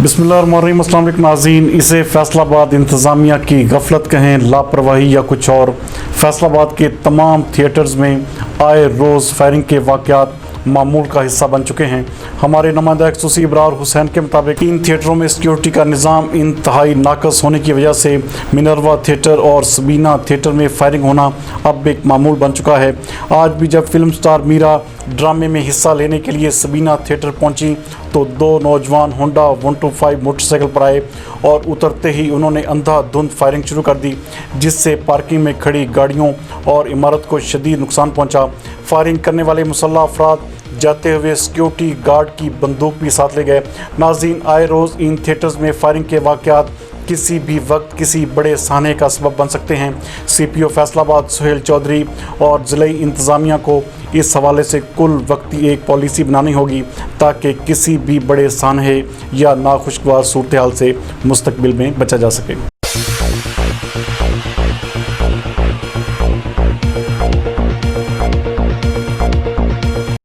بسم اللہ الرحمن الرحیم۔ السلام علیکم ناظرین، اسے فیصل آباد انتظامیہ کی غفلت کہیں، لاپرواہی یا کچھ اور۔ فیصل آباد کے تمام تھیٹرز میں آئے روز فائرنگ کے واقعات معمول کا حصہ بن چکے ہیں۔ ہمارے نمائندہ ایکسوسی ابرار حسین کے مطابق ان تھیٹروں میں سیکیورٹی کا نظام انتہائی ناقص ہونے کی وجہ سے منروا تھیٹر اور سبینہ تھیٹر میں فائرنگ ہونا اب ایک معمول بن چکا ہے۔ آج بھی جب فلم سٹارمیرا ڈرامے میں حصہ لینے کے لیے سبینہ تھیٹر پہنچی تو دو نوجوان ہونڈا 125 موٹر سائیکل پر آئے اور اترتے ہی انہوں نے اندھا دھند فائرنگ شروع کر دی، جس سے پارکنگ میں کھڑی گاڑیوں اور عمارت کو شدید نقصان پہنچا۔ فائرنگ کرنے والے مسلح افراد جاتے ہوئے سیکیورٹی گارڈ کی بندوق بھی ساتھ لے گئے۔ ناظرین، آئے روز ان تھیٹرز میں فائرنگ کے واقعات کسی بھی وقت کسی بڑے سانحے کا سبب بن سکتے ہیں۔ سی پی او فیصل آباد سہیل چودھری اور ضلعی انتظامیہ کو اس حوالے سے کل وقتی ایک پالیسی بنانی ہوگی تاکہ کسی بھی بڑے سانحے یا ناخوشگوار صورتحال سے مستقبل میں بچا جا سکے۔